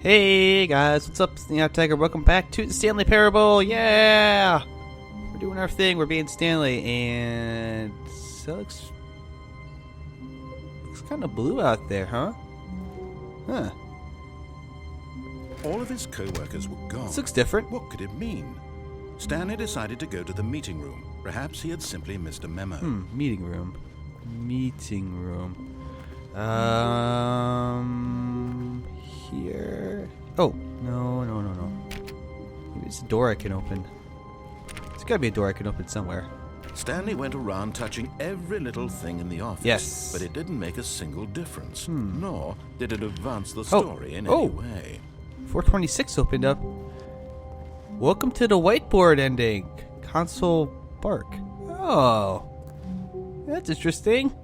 Hey guys, what's up? Stanley Tiger. Welcome back to the Stanley Parable. Yeah, we're doing our thing. We're being Stanley, and so looks kind of blue out there, huh? Huh. All of his co-workers were gone. This looks different. What could it mean? Stanley decided to go to the meeting room. Perhaps he had simply missed a memo. Meeting room. Meeting room. Here. Oh, no. Maybe it's a door I can open. There's gotta be a door I can open somewhere. Stanley went around touching every little thing in the office. Yes. But it didn't make a single difference. Nor did it advance the story in any way. 426 opened up. Welcome to the whiteboard ending. Console bark. Oh. That's interesting.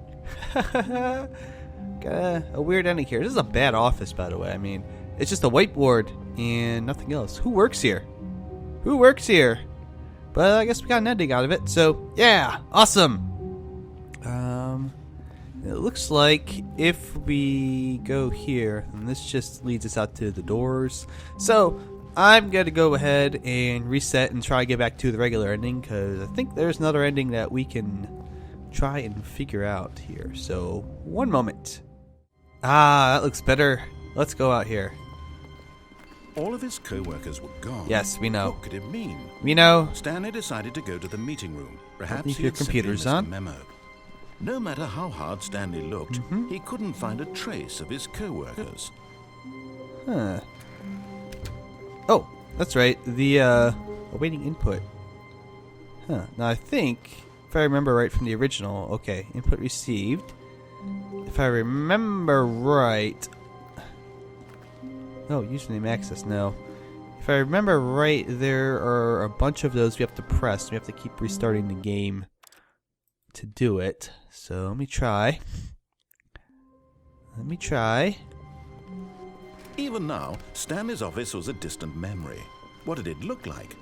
Got a weird ending here. This is a bad office, by the way. I mean, it's just a whiteboard and nothing else. Who works here? Who works here? But I guess we got an ending out of it. So, yeah. Awesome. It looks like if we go here, and this just leads us out to the doors. So, I'm going to go ahead and reset and try to get back to the regular ending, because I think there's another ending that we can try and figure out here. So, one moment. That looks better. Let's go out here. All of his co-workers were gone. Yes, we know. What could it mean? We know. Stanley decided to go to the meeting room. Perhaps Leave he your had simply computers missed a on. memo. No matter how hard Stanley looked, he couldn't find a trace of his co-workers. Huh. Oh, that's right. The awaiting input. Huh. Now I think, if I remember right from the original, okay, input received. If I remember right, oh, username access, no. If I remember right, there are a bunch of those we have to press. We have to keep restarting the game to do it. So let me try. Even now, Stanley's office was a distant memory. What did it look like?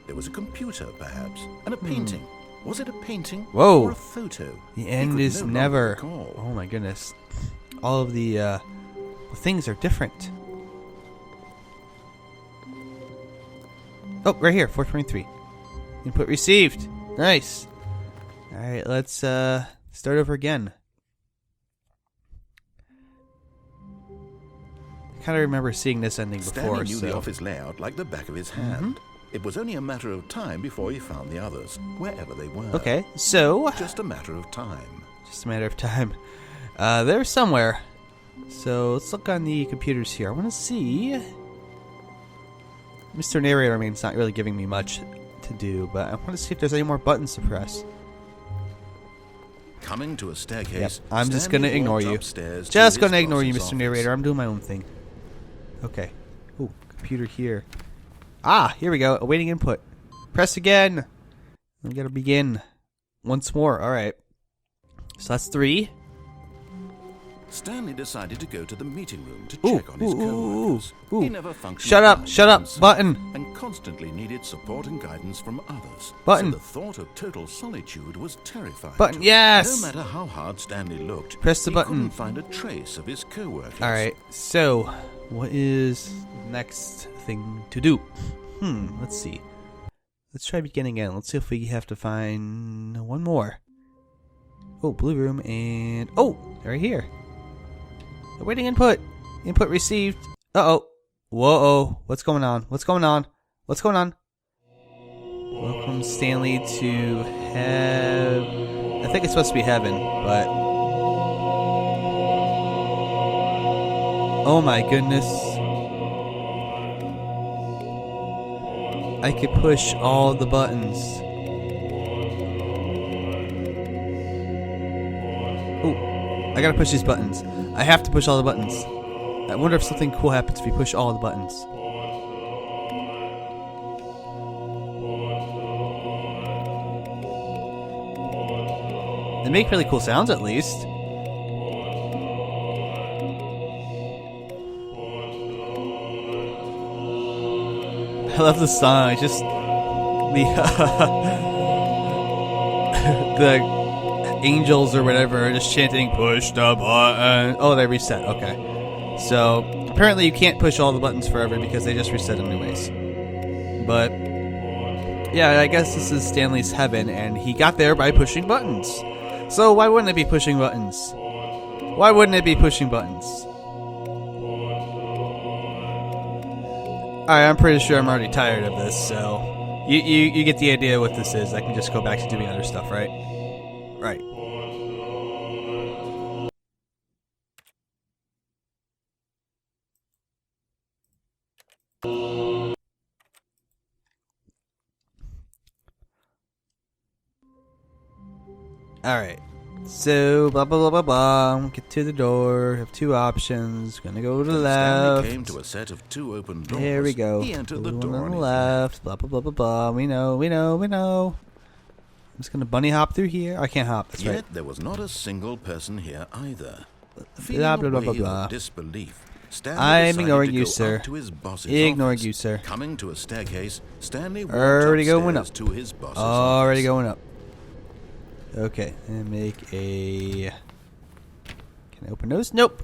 There was a computer, perhaps, and a painting. Was it a painting or a photo? The end is never. Recall. Oh my goodness. All of the things are different. Oh, right here, 423. Input received. Nice. Alright, let's start over again. I kind of remember seeing this ending before. Stanley knew the office layout like the back of his hand. It was only a matter of time before he found the others, wherever they were. Okay, so Just a matter of time. just a matter of time. They're somewhere. So let's look on the computers here. I want to see. Mr. Narrator, I mean, it's not really giving me much to do, but I want to see if there's any more buttons to press. Coming to a staircase, Yep, I'm just Stanley gonna ignore walked you. upstairs to Just his gonna ignore you, boss's Mr. Narrator. I'm doing my own thing. Okay. Ooh, computer here. Ah, here we go. Awaiting input. Press again. We gotta begin. Once more. Alright. So that's 3. Stanley decided to go to the meeting room to check on his co-workers. ooh. He never functioned Shut up, well shut up, himself button. And constantly needed support and guidance from others. Button. So the thought of total solitude was terrifying. Button, to him. yes! No matter how hard Stanley looked, Press the he button. couldn't find a trace of his co-workers. Alright, so what is the next thing to do? Let's see. Let's try beginning again. Let's see if we have to find one more. Oh, blue room and... Oh, right here. Awaiting input. Input received. Uh-oh. Whoa-oh. What's going on? What's going on? What's going on? Welcome, Stanley, to I think it's supposed to be heaven, but... Oh my goodness. I could push all the buttons. Oh, I gotta push these buttons. I have to push all the buttons. I wonder if something cool happens if we push all the buttons. They make really cool sounds, at least. I love the song. It's just the angels or whatever are just chanting, "Push the button." Oh, they reset. Okay. So apparently you can't push all the buttons forever because they just reset anyways. But yeah, I guess this is Stanley's heaven, and he got there by pushing buttons. So why wouldn't it be pushing buttons? Why wouldn't it be pushing buttons? Alright, I'm pretty sure I'm already tired of this, so you get the idea what this is. I can just go back to doing other stuff, right? Right. Alright. So, blah, blah, blah, blah, blah. Get to the door. Have two options. Gonna go to the left. Stanley came to a set of two open doors. There we go. He entered the one door on the left. Blah, blah, blah, blah, blah. We know. I'm just gonna bunny hop through here. I can't hop. That's Yet right. there was not a single person here either. Blah, blah, blah, blah, blah. Disbelief. Stanley I'm decided ignoring to you, go sir. up to his boss's Ignoring office. you, sir. Coming to a staircase, Stanley walked Already going upstairs up. to his boss's Already office. going up. Okay, and make a... Can I open those? Nope.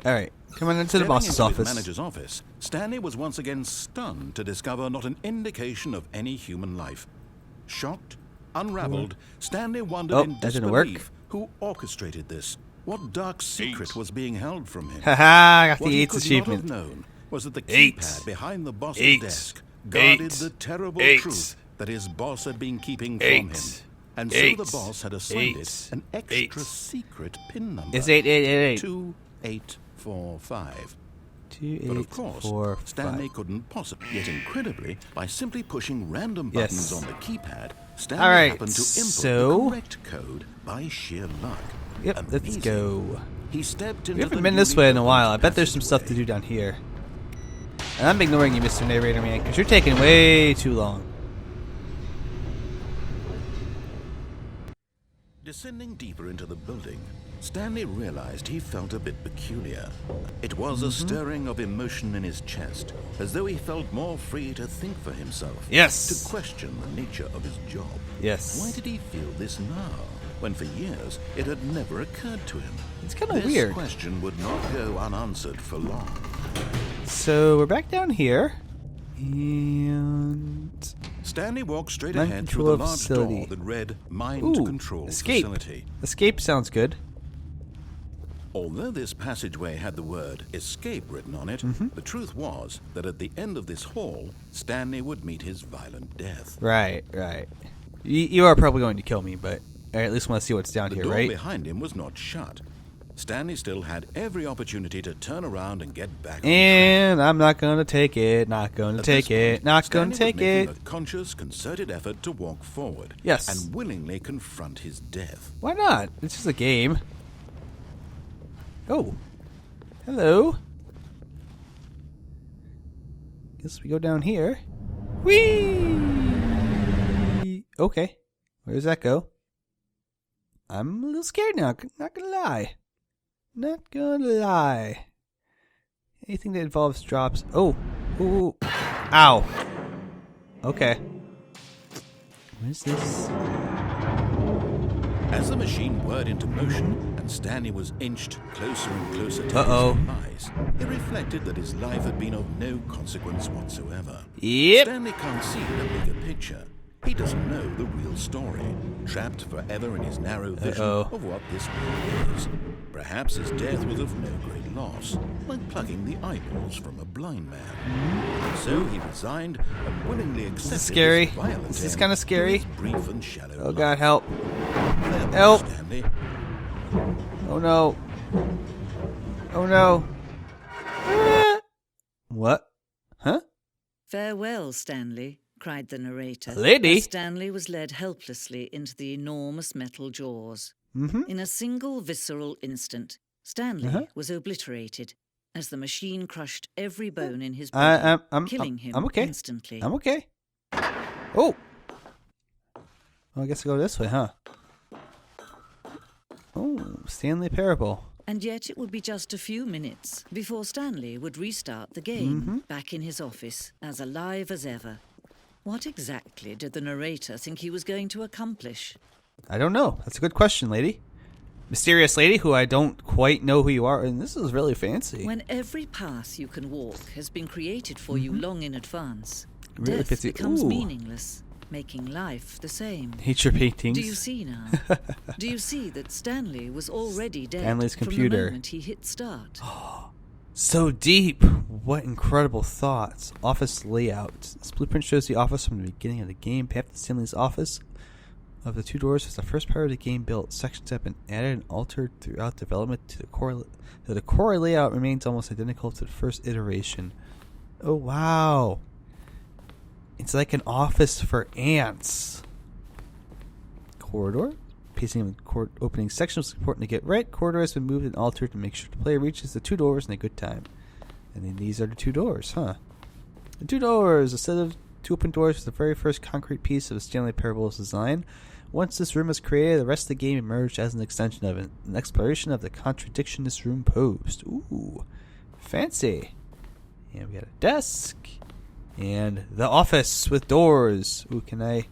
Alright, come on into the Stepping boss's into his office. manager's office, Stanley was once again stunned to discover not an indication of any human life. Shocked, unraveled, Stanley wondered Oh, in that didn't work. disbelief who orchestrated this. What dark secret was being held from him? Haha, I got What the he 8th could achievement. not have known was that the 8. keypad behind the boss's 8. desk guarded 8. the terrible 8. truth that his boss had been keeping from 8. him. And 8. so the boss had assigned 8. it an extra secret pin number. It's 8888. 2845. 2, But 8, of course, 4, Stanley 5. couldn't possibly. Yet incredibly, by simply pushing random buttons Yes. on the keypad, Stanley Alright, happened to input so- the correct code by sheer luck. Yep, let's Amazing. go. He stepped into We haven't the been this newly way in a while. I opened bet there's some stuff to passageway. do down here. And I'm ignoring you, Mr. Narrator Man, because you're taking way too long. Descending deeper into the building, Stanley realized he felt a bit peculiar. It was a stirring of emotion in his chest, as though he felt more free to think for himself. Yes. To question the nature of his job. Yes. Why did he feel this now, when for years it had never occurred to him? It's kind of This weird. question would not go unanswered for long. So we're back down here. And... Stanley walked straight Mind ahead through control the large facility. door that read Mind Ooh, Control escape. Facility. Escape sounds good. Although this passageway had the word escape written on it, the truth was that at the end of this hall, Stanley would meet his violent death. Right. You are probably going to kill me, but I at least want to see what's down The here, door right? behind him was not shut. Stanley still had every opportunity to turn around and get back on And I'm not going to take it. Not going to track. At take this it. point, Not going to Stanley take was it. making a conscious, concerted effort to walk forward. Yes. And willingly confront his death. Why not? It's just a game. Oh. Hello. Guess we go down here. Whee! Okay. Where does that go? I'm a little scared now. Not gonna lie. Not gonna lie. Anything that involves drops. Oh. Ooh. Ow. Okay. What is this? As the machine whirred into motion and Stanley was inched closer and closer to Uh-oh. his demise, he reflected that his life had been of no consequence whatsoever. Yep. Stanley can't see the bigger picture. He doesn't know the real story, trapped forever in his narrow vision of what this world is. Perhaps his death was of no great loss, like plucking the eyeballs from a blind man. So he resigned and willingly accepted This is scary. his violent This is end kind of to scary. his brief and shallow Oh life. God, help. Farewell, Help. Stanley. Oh no. Oh no. Ah. What? Huh? "Farewell, Stanley," cried the narrator. Lady? As Stanley was led helplessly into the enormous metal jaws. Mm-hmm. In a single visceral instant, Stanley was obliterated as the machine crushed every bone in his body, killing him I'm okay. instantly. I'm okay. Oh. Well, I guess I'll go this way, huh? Oh, Stanley Parable. And yet it would be just a few minutes before Stanley would restart the game, back in his office, as alive as ever. What exactly did the narrator think he was going to accomplish? I don't know. That's a good question, lady. mysterious lady who I don't quite know who you are, and this is really fancy. When every path you can walk has been created for you long in advance, Really death fancy. becomes Ooh. meaningless, making life the same. Nature paintings. Do you see now? Do you see that Stanley was already dead Stanley's from computer. the moment he hit start? So deep. What incredible thoughts. Office layout. This blueprint shows the office from the beginning of the game. Path to Stanley's office of the two doors was the first part of the game built. Sections have been added and altered throughout development to the core. The core layout remains almost identical to the first iteration. Oh wow. It's like an office for ants. Corridor. Pacing of opening section was important to get right. Corridor has been moved and altered to make sure the player reaches the two doors in a good time. And then these are the two doors, huh? The two doors, a set of two open doors, was the very first concrete piece of the Stanley Parable's design. Once this room was created, the rest of the game emerged as an extension of it, an exploration of the contradiction this room posed. Ooh, fancy. And we got a desk. And the office with doors. Ooh, can't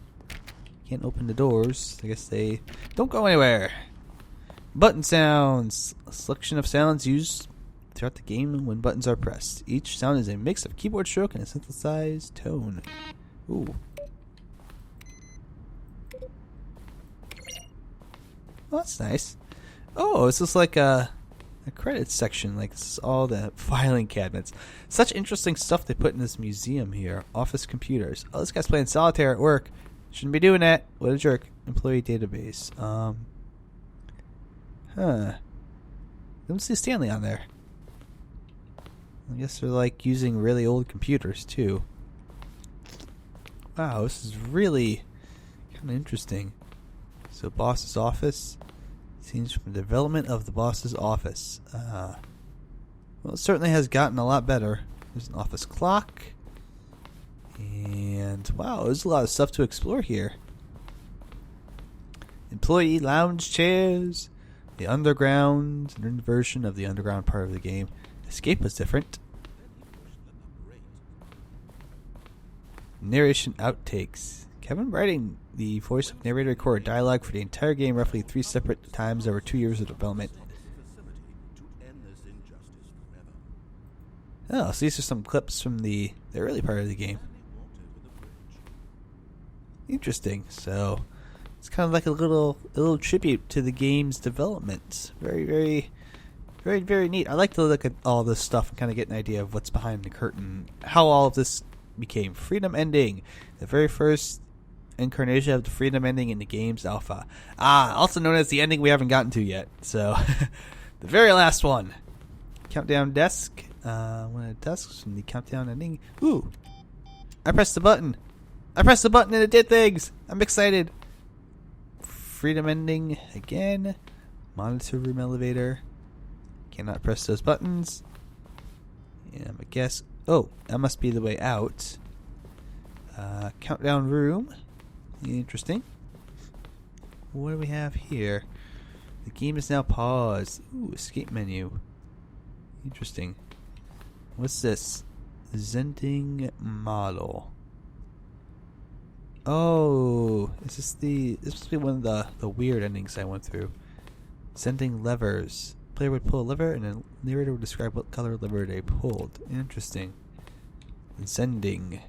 open the doors. I guess they don't go anywhere. Button sounds. A selection of sounds used throughout the game when buttons are pressed. Each sound is a mix of keyboard stroke and a synthesized tone. Ooh. Oh, that's nice. Oh, this is like a credits section. Like, this is all the filing cabinets. Such interesting stuff they put in this museum here. Office computers. Oh, this guy's playing solitaire at work. Shouldn't be doing that. What a jerk. Employee database. I don't see Stanley on there. I guess they're like using really old computers too. Wow, this is really kind of interesting. So, boss's office. Scenes from the development of the boss's office. Well, it certainly has gotten a lot better. There's an office clock. And, wow, there's a lot of stuff to explore here. Employee lounge chairs. The underground. An inversion of the underground part of the game. Escape was different. Narration outtakes. Kevin writing the voice of narrator recorded dialogue for the entire game roughly 3 separate times over 2 years of development. Oh, so these are some clips from the early part of the game. Interesting. So it's kind of like a little tribute to the game's development. Very, very, very, very neat. I like to look at all this stuff and kind of get an idea of what's behind the curtain. How all of this became Freedom Ending. The very first incarnation of the Freedom Ending in the game's alpha. Also known as the ending we haven't gotten to yet. So, the very last one. Countdown desk. One of the desks from the countdown ending. Ooh! I pressed the button. And it did things. I'm excited. Freedom Ending again. Monitor room elevator. Cannot press those buttons. And I guess. Oh, that must be the way out. Countdown room. Interesting. What do we have here? The game is now paused. Ooh, escape menu. Interesting. What's this? Zending model. Oh, this must be one of the weird endings I went through. Sending levers. Player would pull a lever and the narrator would describe what color lever they pulled. Interesting. Sending.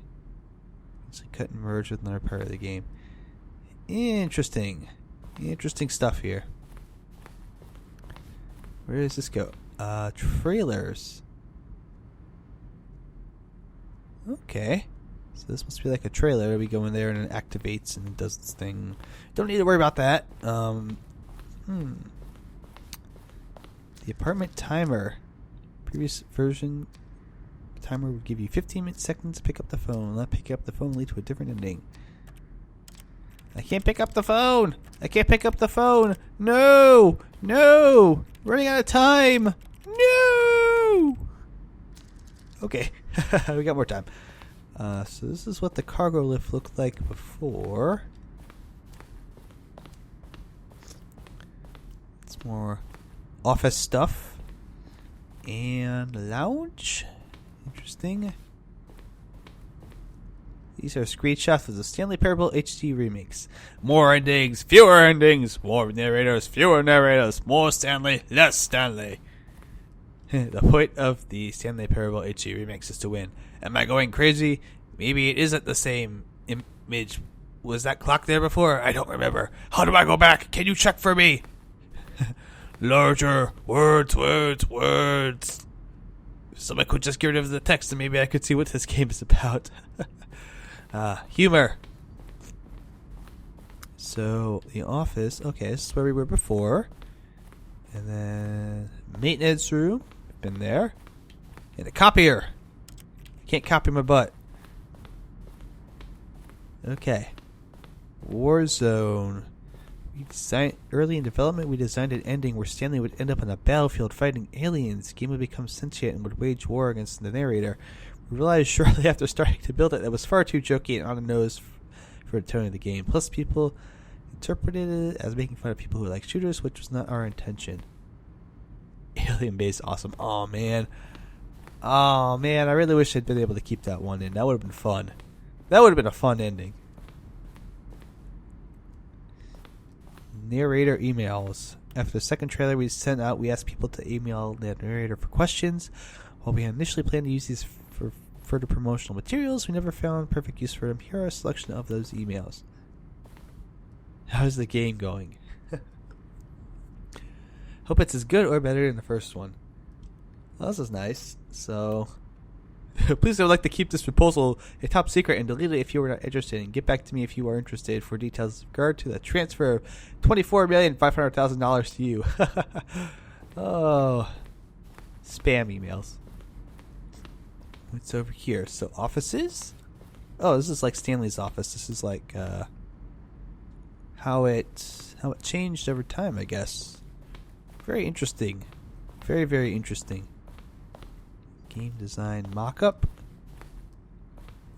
It's like cut and merge with another part of the game. Interesting. Interesting stuff here. Where does this go? Trailers. Okay. So this must be like a trailer. We go in there and it activates and it does this thing. Don't need to worry about that. The apartment timer. Previous version timer would give you 15 seconds to pick up the phone. Not picking up the phone lead to a different ending. I can't pick up the phone. No. Running out of time. No. Okay. We got more time. So this is what the cargo lift looked like before. It's more office stuff. And lounge. Interesting. These are screenshots of the Stanley Parable HD remakes. More endings, fewer endings. More narrators, fewer narrators. More Stanley, less Stanley. The point of the Stanley Parable HD remakes is to win. Am I going crazy? Maybe it isn't the same image. Was that clock there before? I don't remember. How do I go back? Can you check for me? Larger. Words. If someone could just get rid of the text and maybe I could see what this game is about. Humor. So, the office. Okay, this is where we were before. And then, maintenance room. Been there. And a copier. I can't copy my butt. Okay. Warzone. Early in development, we designed an ending where Stanley would end up on a battlefield fighting aliens. The game would become sentient and would wage war against the narrator. We realized shortly after starting to build it that it was far too jokey and on the nose for the tone of the game. Plus, people interpreted it as making fun of people who like shooters, which was not our intention. Alien base, awesome. Oh man, I really wish I'd been able to keep that one in. That would have been fun. That would have been a fun ending. Narrator emails. After the second trailer we sent out, we asked people to email the narrator for questions. While we had initially planned to use these for further promotional materials, we never found perfect use for them. Here are a selection of those emails. How's the game going? Hope it's as good or better than the first one. Well, this is nice. So, please, I would like to keep this proposal a top secret and delete it if you are not interested, and get back to me if you are interested for details with regard to the transfer of $24,500,000 to you. Oh, spam emails. What's over here? So, offices? Oh, this is like Stanley's office. This is like how it changed over time, I guess. Very interesting. Very, very interesting. Game design mock-up.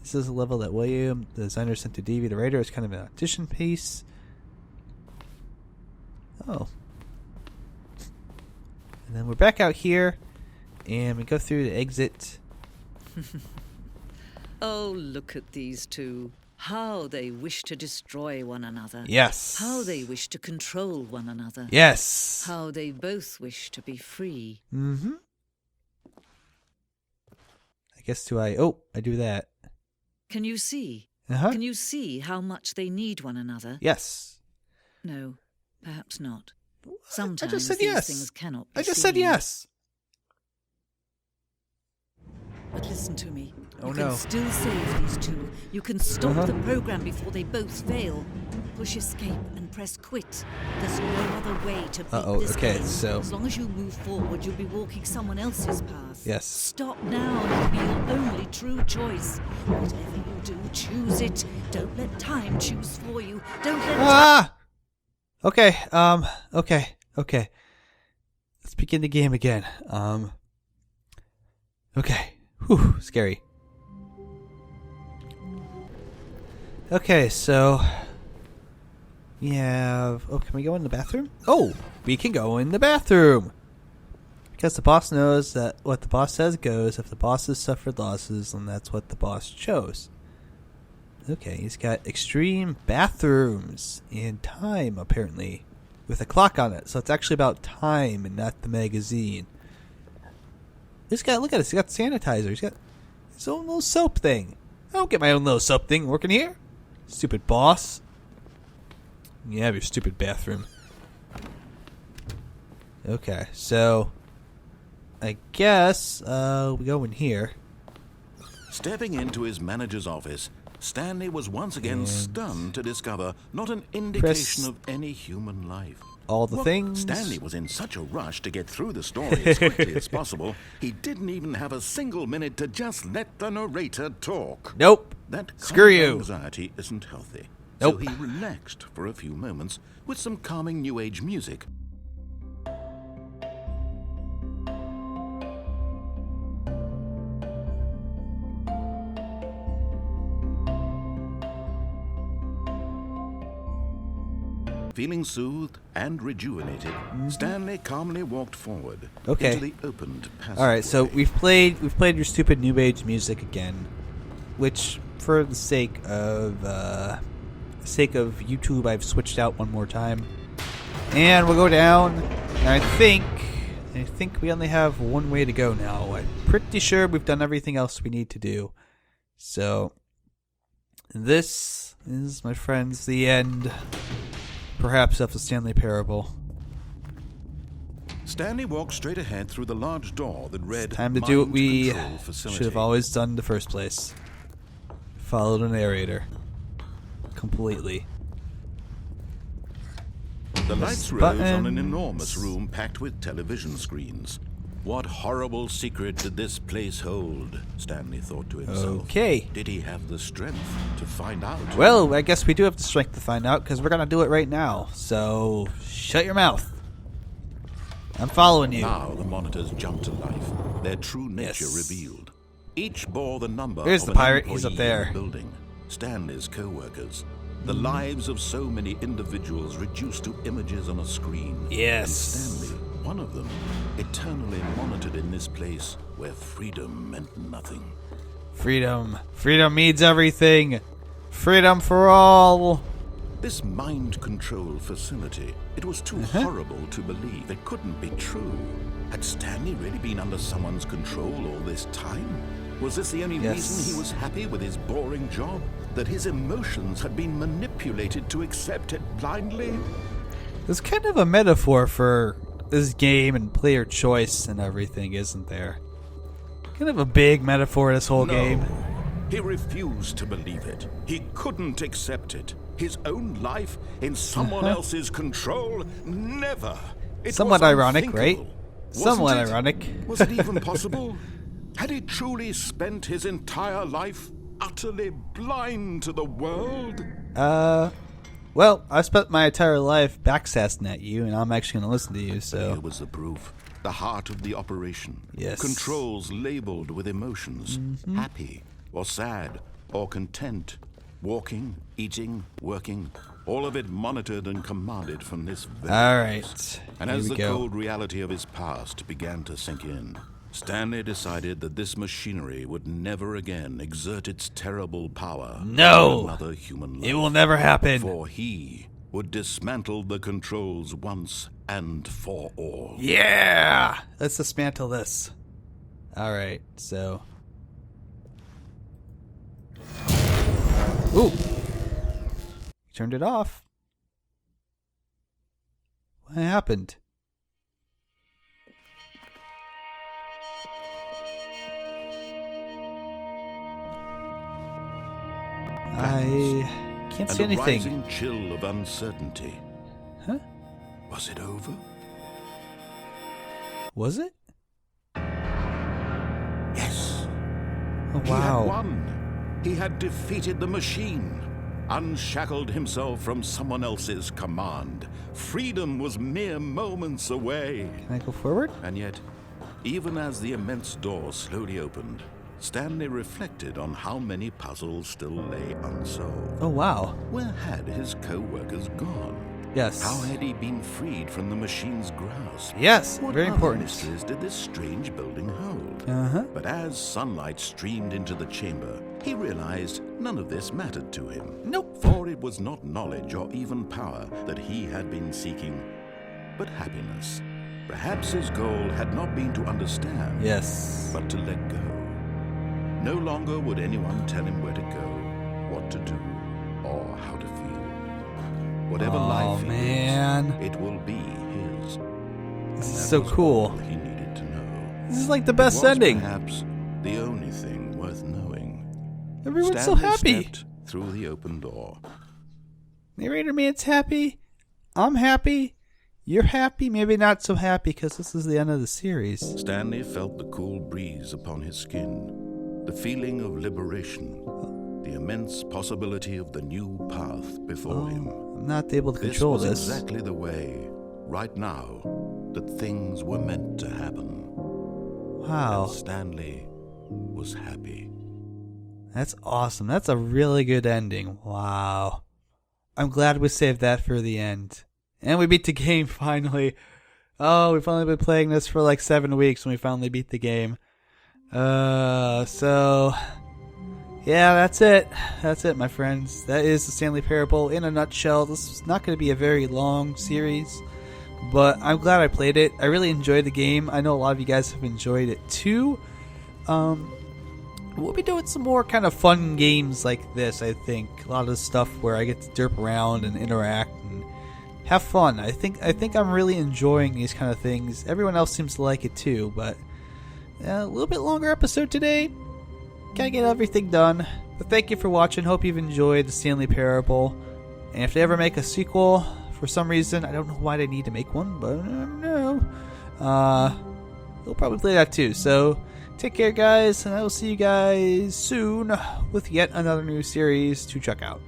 This is a level that William, the designer, sent to Davey, the writer. It's kind of an audition piece. Oh. And then we're back out here, and we go through the exit. Oh, look at these two. How they wish to destroy one another. Yes. How they wish to control one another. Yes. How they both wish to be free. Mm-hmm. I guess I do that. Can you see? Uh-huh. Can you see how much they need one another? Yes. No, perhaps not. Sometimes I just said these yes. things cannot be I just seen. said yes. But listen to me. Oh, you no. can still save these two. You can stop the program before they both fail. Push escape and press quit. There's no other way to beat this game. So as long as you move forward, you'll be walking someone else's path. Yes. Stop now and it'll be your only true choice. Whatever you do, choose it. Don't let time choose for you. Don't let Okay. Okay. Let's begin the game again. Okay. Whew, scary. Okay, so we have... Oh, can we go in the bathroom? Oh, we can go in the bathroom! Because the boss knows that what the boss says goes. If the boss has suffered losses, then that's what the boss chose. Okay, he's got extreme bathrooms and time, apparently, with a clock on it. So it's actually about time and not the magazine. This guy, look at this. He's got sanitizer. He's got his own little soap thing. I don't get my own little soap thing working here. Stupid boss. You have your stupid bathroom. Okay, so I guess we go in here. Stepping into his manager's office, Stanley was once again stunned to discover not an indication of any human life. All the things. Stanley was in such a rush to get through the story as quickly as possible, he didn't even have a single minute to just let the narrator talk. Nope. That Screw kind of you. anxiety isn't healthy. Nope. So he relaxed for a few moments with some calming New Age music. Feeling soothed and rejuvenated, Stanley calmly walked forward into the opened passageway. All right, so we've played your stupid New Age music again, which for the sake of YouTube, I've switched out one more time. And we'll go down. And I think we only have one way to go now. I'm pretty sure we've done everything else we need to do. So, this is, my friends, the end, perhaps, of the Stanley Parable. Stanley walked straight ahead through the large door that read Time to do what Mind we Control Facility. should have always done in the first place. Follow the narrator. Completely. The lights rose on an enormous room packed with television screens. What horrible secret did this place hold? Stanley thought to himself. Okay. Did he have the strength to find out? Well, I guess we do have the strength to find out, because we're going to do it right now. So, shut your mouth. I'm following you. Now the monitors jumped to life, their true nature Yes. revealed. Each bore the number There's of the an pirate. He's up employee there. in the building, Stanley's co-workers. The lives of so many individuals reduced to images on a screen. Yes. And Stanley, one of them, eternally monitored in this place where freedom meant nothing. Freedom. Freedom means everything. Freedom for all. This mind control facility, it was too horrible to believe. It couldn't be true. Had Stanley really been under someone's control all this time? Was this the only reason he was happy with his boring job? That his emotions had been manipulated to accept it blindly? There's kind of a metaphor for this game and player choice and everything, isn't there? Kind of a big metaphor, this whole game. He refused to believe it. He couldn't accept it. His own life in someone else's control? Never. It Somewhat was ironic, right? unthinkable. Somewhat Wasn't it? ironic. Was it even possible? Had he truly spent his entire life utterly blind to the world? Well, I spent my entire life backsassing at you, and I'm actually going to listen to you, Here so... was the proof. The heart of the operation. Yes. Controls labeled with emotions. Happy, or sad, or content. Walking, eating, working. All of it monitored and commanded from this very Alright, place. And here as we the go. cold reality of his past began to sink in, Stanley decided that this machinery would never again exert its terrible power No! over another human life. It will never happen. For he would dismantle the controls once and for all. Yeah! Let's dismantle this. Alright, so... Ooh! Turned it off. What happened? I can't see And a anything. rising chill of uncertainty. Huh? Was it over? Was it? Yes. Oh, He had wow. won. He had defeated the machine, unshackled himself from someone else's command. Freedom was mere moments away. Can I go forward? And yet, even as the immense door slowly opened, Stanley reflected on how many puzzles still lay unsolved. Oh, wow. Where had his co-workers gone? Yes. How had he been freed from the machine's grasp? Yes, What very other important. mysteries did this strange building hold? Uh-huh. But as sunlight streamed into the chamber, he realized none of this mattered to him. Nope. For it was not knowledge or even power that he had been seeking, but happiness. Perhaps his goal had not been to understand, Yes. but to let go. No longer would anyone tell him where to go, what to do, or how to feel. Whatever Oh, life he man. lives, it will be his. This is That so was cool. all he needed to know. This is like the It best was ending. perhaps the only thing worth knowing. Everyone's Stanley so happy. stepped through the open door. Narrator man's happy. I'm happy. You're happy. Maybe not so happy because this is the end of the series. Stanley felt the cool breeze upon his skin, the feeling of liberation, the immense possibility of the new path before him. I'm not able to control this was this. exactly the way, right now, that things were meant to happen. Wow. And Stanley was happy. That's awesome. That's a really good ending. Wow. I'm glad we saved that for the end. And we beat the game finally. Oh, we've only been playing this for like 7 weeks and we finally beat the game. So Yeah, that's it. That's it, my friends. That is the Stanley Parable in a nutshell. This is not going to be a very long series, but I'm glad I played it. I really enjoyed the game. I know a lot of you guys have enjoyed it too. We'll be doing some more kind of fun games like this, I think. A lot of stuff where I get to derp around and interact and have fun. I think I'm really enjoying these kind of things. Everyone else seems to like it too, but a little bit longer episode today. Gotta get everything done. But thank you for watching. Hope you've enjoyed the Stanley Parable. And if they ever make a sequel, for some reason, I don't know why they need to make one, but I don't know. We'll probably play that too. So take care, guys, and I will see you guys soon with yet another new series to check out.